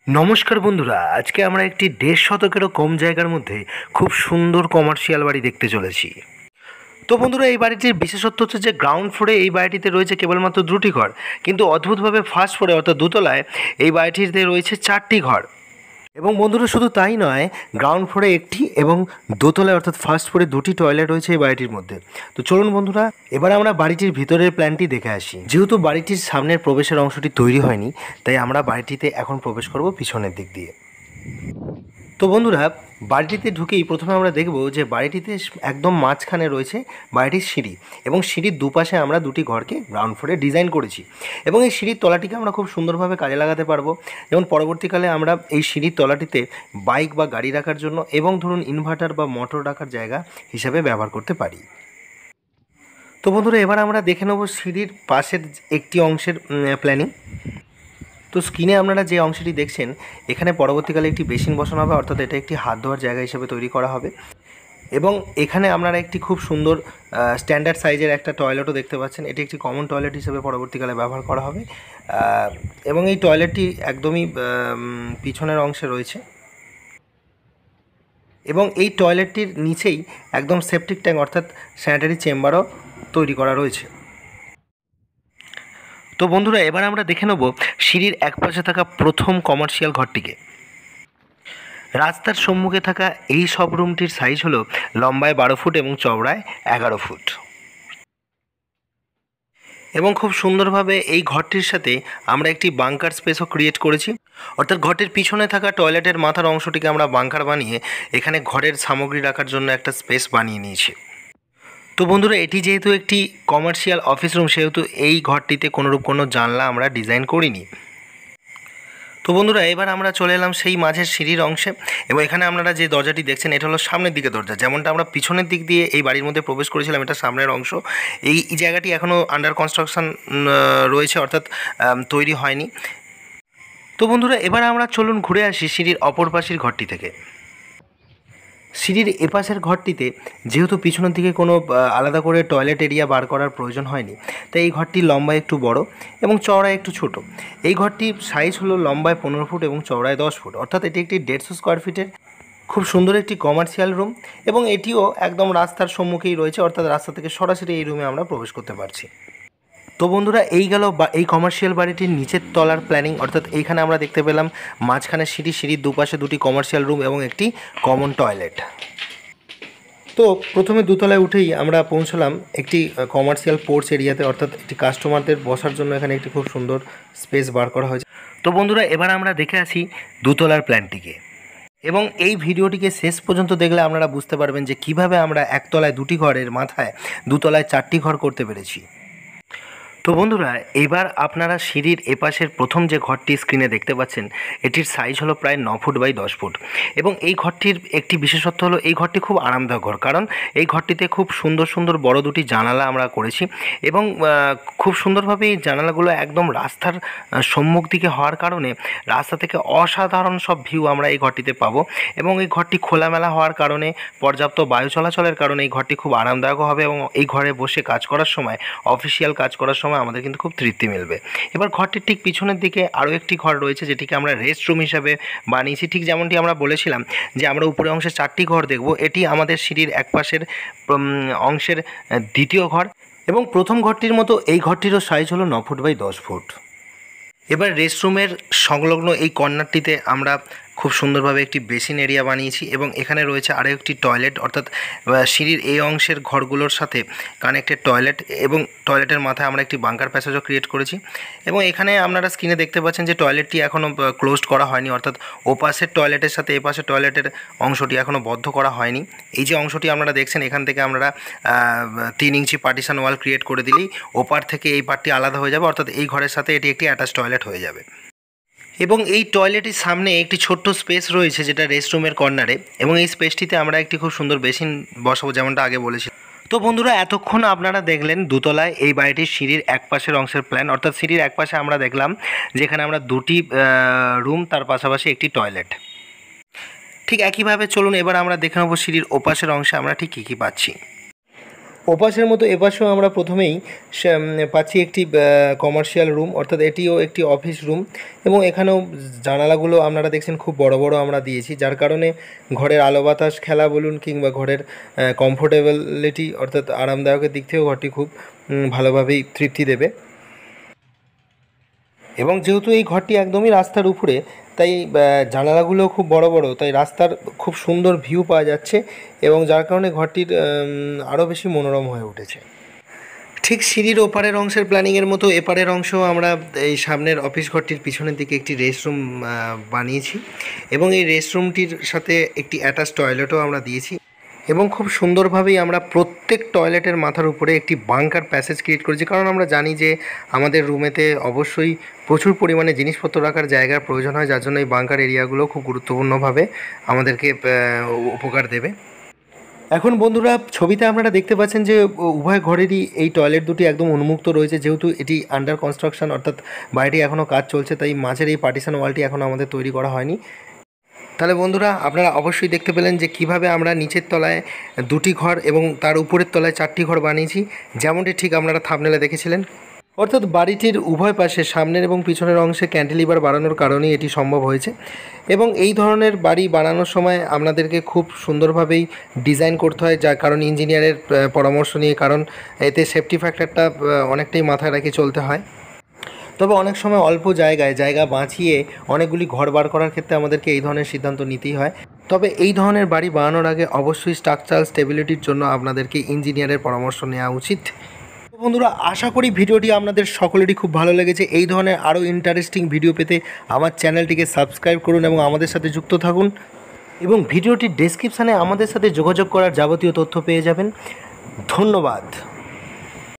নমস্কার বন্ধুরা, আজকে আমরা একটি ১.৫ শতকেরও কম জায়গার মধ্যে খুব সুন্দর কমার্শিয়াল বাড়ি দেখতে চলেছি। তো বন্ধুরা, এই বাড়িটির বিশেষত্ব হচ্ছে যে গ্রাউন্ড ফ্লোরে এই বাড়িটিতে রয়েছে কেবলমাত্র ২টি ঘর, কিন্তু অদ্ভুতভাবে ফার্স্ট ফ্লোরে অর্থাৎ দোতলায় এই বাড়িটিতে রয়েছে ৪টি ঘর। এবং বন্ধুরা, শুধু তাই নয়, গ্রাউন্ড ফ্লোরে একটি এবং দোতলায় অর্থাৎ ফার্স্ট ফ্লোরে ২টি টয়লেট রয়েছে এই বাড়িটির মধ্যে। তো চলুন বন্ধুরা, এবার আমরা বাড়িটির ভিতরের প্ল্যানটি দেখে আসি। যেহেতু বাড়িটির সামনের প্রবেশের অংশটি তৈরি হয়নি, তাই আমরা বাড়িটিতে এখন প্রবেশ করব পিছনের দিক দিয়ে। তো বন্ধুরা, বাড়িটিতে ঢুকেই প্রথমে আমরা দেখব যে বাড়িটিতে একদম মাঝখানে রয়েছে বাড়িটির সিঁড়ি, এবং সিঁড়ির দুপাশে আমরা ২টি ঘরকে গ্রাউন্ড ফ্লোরে ডিজাইন করেছি। এবং এই সিঁড়ির তলাটিকে আমরা খুব সুন্দরভাবে কাজে লাগাতে পারবো, যেমন পরবর্তীকালে আমরা এই সিঁড়ির তলাটিতে বাইক বা গাড়ি রাখার জন্য এবং ধরুন ইনভার্টার বা মোটর রাখার জায়গা হিসাবে ব্যবহার করতে পারি। তো বন্ধুরা, এবার আমরা দেখে নেব সিঁড়ির পাশের একটি অংশের প্ল্যানিং। তো স্ক্রিনে আপনারা যে অংশটি দেখছেন, এখানে পরবর্তীকালে একটি বেসিন বসানো হবে, অর্থাৎ এটা একটি হাত ধোয়ার জায়গা হিসেবে তৈরি করা হবে। এবং এখানে আপনারা একটি খুব সুন্দর স্ট্যান্ডার্ড সাইজের একটা টয়লেটও দেখতে পাচ্ছেন। এটি একটি কমন টয়লেট হিসেবে পরবর্তীকালে ব্যবহার করা হবে। এবং এই টয়লেটটি একদমই পিছনের অংশে রয়েছে, এবং এই টয়লেটটির নিচেই একদম সেপটিক ট্যাঙ্ক অর্থাৎ স্যানিটারি চেম্বারও তৈরি করা রয়েছে। তো বন্ধুরা, এবার আমরা দেখে নেব সিঁড়ির একপাশে থাকা প্রথম কমার্শিয়াল ঘরটিকে। রাস্তার সম্মুখে থাকা এই সব রুমটির সাইজ হলো লম্বায় ১২ ফুট এবং চওড়ায় ১১ ফুট। এবং খুব সুন্দরভাবে এই ঘরটির সাথে আমরা একটি বাংকার স্পেসও ক্রিয়েট করেছি, অর্থাৎ ঘরটির পিছনে থাকা টয়লেটের মাথার অংশটিকে আমরা বাংকার বানিয়ে এখানে ঘরের সামগ্রী রাখার জন্য একটা স্পেস বানিয়ে নিয়েছি। তো বন্ধুরা, এটি যেহেতু একটি কমার্শিয়াল অফিস রুম, সেহেতু এই ঘরটিতে কোনোরূপ কোনো জানলা আমরা ডিজাইন করিনি। তো বন্ধুরা, এবার আমরা চলে এলাম সেই মাঝের সিঁড়ির অংশে, এবং এখানে আপনারা যে দরজাটি দেখছেন এটা হলো সামনের দিকে দরজা। যেমনটা আমরা পিছনের দিক দিয়ে এই বাড়ির মধ্যে প্রবেশ করেছিলাম, এটা সামনের অংশ। এই জায়গাটি এখনও আন্ডার কনস্ট্রাকশন রয়েছে, অর্থাৎ তৈরি হয়নি। তো বন্ধুরা, এবার আমরা চলুন ঘুরে আসি সিঁড়ির অপর পাশের ঘরটি থেকে। সিঁড়ির এপাশের ঘরটিতে যেহেতু পিছনের দিকে কোনো আলাদা করে টয়লেট এরিয়া বার করার প্রয়োজন হয়নি, তাই এই ঘরটি লম্বায় একটু বড় এবং চওড়ায় একটু ছোট। এই ঘরটির সাইজ হলো লম্বায় ১৫ ফুট এবং চওড়ায় ১০ ফুট, অর্থাৎ এটি একটি ১৫০ স্কোয়ার ফিটের খুব সুন্দর একটি কমার্শিয়াল রুম, এবং এটিও একদম রাস্তার সম্মুখেই রয়েছে, অর্থাৎ রাস্তা থেকে সরাসরি এই রুমে আমরা প্রবেশ করতে পারছি। তো বন্ধুরা, এই গেল এই কমার্শিয়াল বাড়িটির নিচের তলার প্ল্যানিং, অর্থাৎ এইখানে আমরা দেখতে পেলাম মাঝখানে সিঁড়ির দুপাশে ২টি কমার্শিয়াল রুম এবং একটি কমন টয়লেট। তো প্রথমে দোতলায় উঠেই আমরা পৌঁছলাম একটি কমার্শিয়াল পোর্চ এরিয়াতে, অর্থাৎ একটি কাস্টমারদের বসার জন্য এখানে একটি খুব সুন্দর স্পেস বার করা হয়েছে। তো বন্ধুরা, এবার আমরা দেখে আসি দোতলার প্ল্যানটিকে, এবং এই ভিডিওটিকে শেষ পর্যন্ত দেখলে আপনারা বুঝতে পারবেন যে কিভাবে আমরা একতলায় ২টি ঘরের মাথায় দোতলায় ৪টি ঘর করতে পেরেছি। তো বন্ধুরা, এবার আপনারা সিঁড়ির এপাশের প্রথম যে ঘরটি স্ক্রিনে দেখতে পাচ্ছেন, এটির সাইজ হলো প্রায় ৯ ফুট বাই ১০ ফুট। এবং এই ঘরটির একটি বিশেষত্ব হলো এই ঘরটি খুব আরামদায়ক ঘর, কারণ এই ঘরটিতে খুব সুন্দর সুন্দর বড় ২টি জানালা আমরা করেছি, এবং খুব সুন্দরভাবে এই জানালাগুলো একদম রাস্তার সম্মুখ দিকে হওয়ার কারণে রাস্তা থেকে অসাধারণ সব ভিউ আমরা এই ঘরটিতে পাবো। এবং এই ঘরটি খোলামেলা হওয়ার কারণে, পর্যাপ্ত বায়ু চলাচলের কারণে এই ঘরটি খুব আরামদায়ক হবে, এবং এই ঘরে বসে কাজ করার সময়, অফিসিয়াল কাজ করার সময় আমাদের কিন্তু খুব তৃপ্তি মিলবে। এবার ঘরটির ঠিক পিছনের দিকে আরও একটি ঘর রয়েছে, যেটিকে আমরা রেস্ট রুম হিসাবে বানিয়েছি। ঠিক যেমনটি আমরা বলেছিলাম যে আমরা উপরে অংশে ৪টি ঘর দেখব, এটি আমাদের সিঁড়ির একপাশের অংশের দ্বিতীয় ঘর, এবং প্রথম ঘরটির মতো এই ঘরটিরও সাইজ হলো ৯ ফুট বাই ১০ ফুট। এবার রেস্টরুমের সংলগ্ন এই কর্নারটিতে আমরা খুব সুন্দরভাবে একটি বেসিন এরিয়া বানিয়েছি, এবং এখানে রয়েছে আরও একটি টয়লেট, অর্থাৎ সিঁড়ির এই অংশের ঘরগুলোর সাথে কানেক্টেড টয়লেট, এবং টয়লেটের মাথায় আমরা একটি বাংকার প্যাসেজও ক্রিয়েট করেছি। এবং এখানে আপনারা স্ক্রিনে দেখতে পাচ্ছেন যে টয়লেটটি এখনও ক্লোজড করা হয়নি, অর্থাৎ ওপাশের টয়লেটের সাথে এপাশের টয়লেটের অংশটি এখনও বদ্ধ করা হয়নি। এই যে অংশটি আপনারা দেখছেন, এখান থেকে আমরা ৩ ইঞ্চি পার্টিশন ওয়াল ক্রিয়েট করে দিলেই ওপার থেকে এই পার্টটি আলাদা হয়ে যাবে, অর্থাৎ এই ঘরের সাথে এটি একটি অ্যাটাচ টয়লেট হয়ে যাবে। এবং এই টয়লেটের সামনে একটি ছোট্ট স্পেস রয়েছে, যেটা রেস্টরুমের কর্নারে, এবং এই স্পেসটিতে আমরা একটি খুব সুন্দর বেসিন বসাবো, যেমনটা আগে বলেছি। তো বন্ধুরা, এতক্ষণ আপনারা দেখলেন দোতলায় এই বাড়িটির সিঁড়ির একপাশের অংশের প্ল্যান, অর্থাৎ সিঁড়ির একপাশে আমরা দেখলাম যেখানে আমরা ২টি রুম, তার পাশাপাশি একটি টয়লেট। ঠিক একইভাবে চলুন এবার আমরা দেখে নেব সিঁড়ির ওপাশের অংশে আমরা ঠিক কী কী পাচ্ছি। ওপাশের মতো এপাশেও আমরা প্রথমেই পাচ্ছি একটি কমার্শিয়াল রুম, অর্থাৎ এটিও একটি অফিস রুম। এবং এখানেও জানালাগুলো আপনারা দেখছেন খুব বড় বড় আমরা দিয়েছি, যার কারণে ঘরের আলো বাতাস খেলা বলুন কিংবা ঘরের কমফোর্টেবিলিটি অর্থাৎ আরামদায়কের দিক থেকেও ঘরটি খুব ভালোভাবেই তৃপ্তি দেবে। এবং যেহেতু এই ঘরটি একদমই রাস্তার উপরে, তাই জানালাগুলো খুব বড় বড়, তাই রাস্তার খুব সুন্দর ভিউ পাওয়া যাচ্ছে এবং যার কারণে ঘরটির আরও বেশি মনোরম হয়ে উঠেছে। ঠিক সিঁড়ির ওপারের অংশের প্ল্যানিংয়ের মতো এপারের অংশও আমরা এই সামনের অফিস ঘরটির পিছনের দিকে একটি রেস্টরুম বানিয়েছি এবং এই রেস্টরুমটির সাথে একটি অ্যাটাচ টয়লেটও আমরা দিয়েছি। এবং খুব সুন্দরভাবেই আমরা প্রত্যেক টয়লেটের মাথার উপরে একটি বাংকার প্যাসেজ ক্রিয়েট করেছি, কারণ আমরা জানি যে আমাদের রুমেতে অবশ্যই প্রচুর পরিমাণে জিনিসপত্র রাখার জায়গার প্রয়োজন হয়, যার জন্য এই বাংকার এরিয়াগুলো খুব গুরুত্বপূর্ণভাবে আমাদেরকে উপকার দেবে। এখন বন্ধুরা, ছবিতে আপনারা দেখতে পাচ্ছেন যে উভয় ঘরেরই এই টয়লেট দুটি একদম উন্মুক্ত রয়েছে, যেহেতু এটি আন্ডার কনস্ট্রাকশন অর্থাৎ বাড়িটি এখনও কাজ চলছে, তাই মাঝের এই পার্টিশন ওয়ালটি এখনও আমাদের তৈরি করা হয়নি। তাহলে বন্ধুরা, আপনারা অবশ্যই দেখতে পেলেন যে কিভাবে আমরা নিচের তলায় 2টি ঘর এবং তার উপরের তলায় 4টি ঘর বানিয়েছি, যেমনটি ঠিক আপনারা থাম্বনেলে দেখেছিলেন। অর্থাৎ বাড়িটির উভয় পাশে সামনের এবং পিছনের অংশে ক্যান্টিলিভার বাড়ানোর কারণেই এটি সম্ভব হয়েছে। এবং এই ধরনের বাড়ি বানানোর সময় আপনাদেরকে খুব সুন্দরভাবেই ডিজাইন করতে হয়, যার কারণ ইঞ্জিনিয়ারের পরামর্শ নিয়ে, কারণ এতে সেফটি ফ্যাক্টরটা অনেকটাই মাথায় রেখে চলতে হয়। তবে অনেক সময় অল্প জায়গা বাঁচিয়ে অনেকগুলি ঘর বার করার ক্ষেত্রে আমাদেরকে এই ধরনের সিদ্ধান্ত নিতেই হয়। তবে এই ধরনের বাড়ি বানানোর আগে অবশ্যই স্ট্রাকচারাল স্টেবিলিটির জন্য আপনাদেরকে ইঞ্জিনিয়ারের পরামর্শ নেওয়া উচিত। বন্ধুরা, আশা করি ভিডিওটি আপনাদের সকলেরই খুব ভালো লেগেছে। এই ধরনের আরও ইন্টারেস্টিং ভিডিও পেতে আমার চ্যানেলটিকে সাবস্ক্রাইব করুন এবং আমাদের সাথে যুক্ত থাকুন। এবং ভিডিওটির ডেসক্রিপশানে আমাদের সাথে যোগাযোগ করার যাবতীয় তথ্য পেয়ে যাবেন। ধন্যবাদ।